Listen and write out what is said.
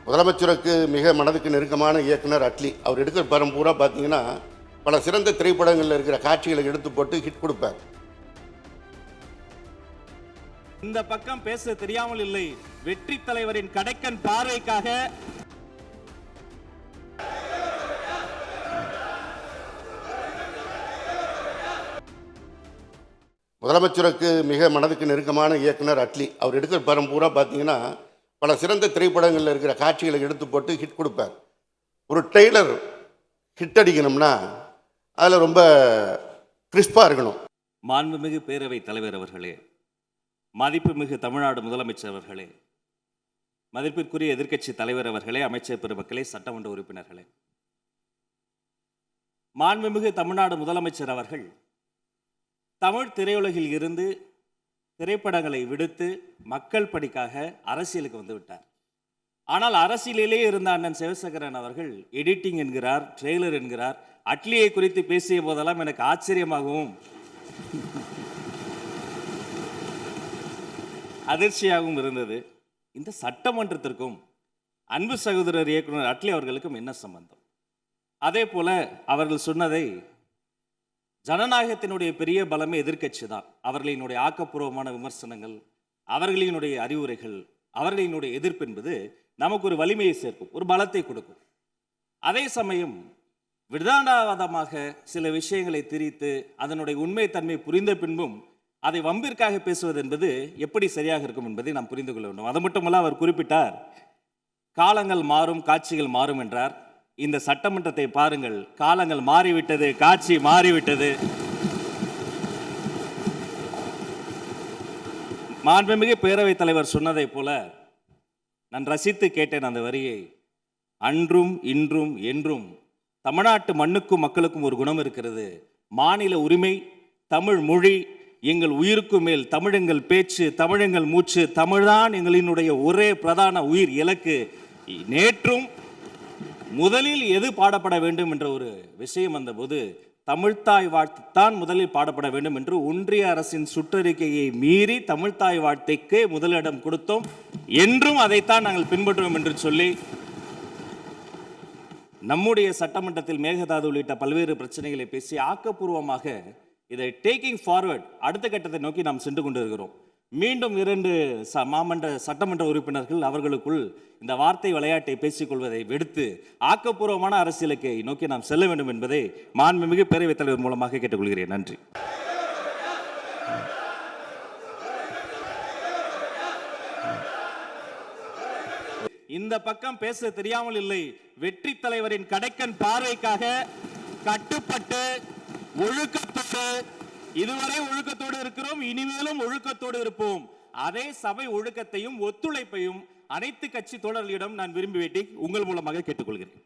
முதலமைச்சருக்கு மிக மனதுக்கு நெருக்கமான இயக்குனர் அட்லி. அவர் எடுக்கிற படம் பூரா பார்த்தீங்கன்னா பல சிறந்த திரைப்படங்களில் இருக்கிற காட்சிகளை எடுத்து போட்டு ஹிட் கொடுப்பார். இந்த பக்கம் பேச தெரியாமல் இல்லை. வெற்றி தலைவரின் கடைக்கன் பார்வைக்காக முதலமைச்சருக்கு மிக மனதுக்கு நெருக்கமான இயக்குனர் அட்லி. அவர் எடுக்கிற படம் பூரா பார்த்தீங்கன்னா பல சிறந்த திரைப்படங்களில் இருக்கிற காட்சிகளை எடுத்து போட்டு ஹிட் கொடுப்பார். ஒரு ட்ரெய்லர் ஹிட் அடிக்கணும்னா அதில் ரொம்ப கிறிஸ்பாக இருக்கணும். மாண்புமிகு பேரவைத் தலைவர் அவர்களே, மதிப்புமிகு தமிழ்நாடு முதலமைச்சர் அவர்களே, மதிப்பிற்குரிய எதிர்க்கட்சி தலைவர் அவர்களே, அமைச்சர் பெருமக்களே, சட்டமன்ற உறுப்பினர்களே, மாண்புமிகு தமிழ்நாடு முதலமைச்சர் அவர்கள் தமிழ் திரையுலகில் இருந்து திரைப்படங்களை விடுத்து மக்கள் பணிக்காக அரசியலுக்கு வந்து விட்டார். ஆனால் அரசியலிலே இருந்த அண்ணன் சிவசேகரன் அவர்கள் எடிட்டிங் என்கிறார், ட்ரெய்லர் என்கிறார். அட்லியை குறித்து பேசிய போதெல்லாம் எனக்கு ஆச்சரியமாகவும் அதிர்ச்சியாகவும் இருந்தது. இந்த சட்டமன்றத்திற்கும் அன்பு சகோதரர் இயக்குனர் அட்லி அவர்களுக்கும் என்ன சம்பந்தம்? அதே போல அவர்கள் சொன்னதை, ஜனநாயகத்தினுடைய பெரிய பலமே எதிர்க்கட்சி தான். அவர்களினுடைய ஆக்கப்பூர்வமான விமர்சனங்கள், அவர்களினுடைய அறிவுரைகள், அவர்களினுடைய எதிர்ப்பு என்பது நமக்கு ஒரு வலிமையை சேர்க்கும், ஒரு பலத்தை கொடுக்கும். அதே சமயம் விதாண்டாவாதமாக சில விஷயங்களை திரித்து அதனுடைய உண்மை தன்மை புரிந்த பின்பும் அதை வம்பிற்காக பேசுவது என்பது எப்படி சரியாக இருக்கும் என்பதை நாம் புரிந்து கொள்ள வேண்டும். அது மட்டுமல்ல, அவர் குறிப்பிட்டார், காலங்கள் மாறும் காட்சிகள் மாறும் என்றார். இந்த சட்டமன்றத்தை பாருங்கள், காலங்கள் மாறிவிட்டது, காட்சி மாறிவிட்டது. மாண்புமிகு பேரவைத் தலைவர் சொன்னதை போல நான் ரசித்து கேட்டேன் அந்த வரியை. அன்றும் இன்றும் என்றும் தமிழ்நாட்டு மண்ணுக்கும் மக்களுக்கும் ஒரு குணம் இருக்கிறது. மாநில உரிமை, தமிழ் மொழி எங்கள் உயிருக்கு மேல், தமிழெங்கள் பேச்சு, தமிழெங்கள் மூச்சு, தமிழ்தான் எங்களினுடைய ஒரே பிரதான உயிர் இலக்கு. நேற்றும் முதலில் எது பாடப்பட வேண்டும் என்ற ஒரு விஷயம் வந்தபோது தமிழ்த்தாய் வாழ்த்துத்தான் முதலில் பாடப்பட வேண்டும் என்று ஒன்றிய அரசின் சுற்றறிக்கையை மீறி தமிழ்த்தாய் வாழ்த்தைக்கு முதலிடம் கொடுத்தோம். என்றும் அதைத்தான் நாங்கள் பின்பற்றுவோம் என்று சொல்லி நம்முடைய சட்டமன்றத்தில் மேகதாது உள்ளிட்ட பல்வேறு பிரச்சனைகளை பேசி ஆக்கப்பூர்வமாக இதை டேக்கிங் ஃபார்வர்ட், அடுத்த கட்டத்தை நோக்கி நாம் சென்று கொண்டிருக்கிறோம். மீண்டும் 2 மாமன்ற சட்டமன்ற உறுப்பினர்கள் அவர்களுக்குள் இந்த வார்த்தை விளையாட்டை பேசிக்கொள்வதை விடுத்து ஆக்கப்பூர்வமான அரசியலுக்கு நோக்கி நாம் செல்ல வேண்டும் என்பதை மாண்புமிகு பேரவைத் தலைவர் மூலமாக கேட்டுக்கொள்கிறேன். நன்றி. இந்த பக்கம் பேச தெரியாமல் இல்லை. வெற்றி தலைவரின் கடைக்கன் பார்வைக்காக கட்டுப்பட்டு ஒழுக்கத்தோடு, இதுவரை ஒழுக்கத்தோடு இருக்கிறோம், இனிமேலும் ஒழுக்கத்தோடு இருப்போம். அதே சபை ஒழுக்கத்தையும் ஒத்துழைப்பையும் அனைத்து கட்சி தோழர்களிடம் நான் விரும்பி வேண்டி உங்கள் மூலமாக கேட்டுக்கொள்கிறேன்.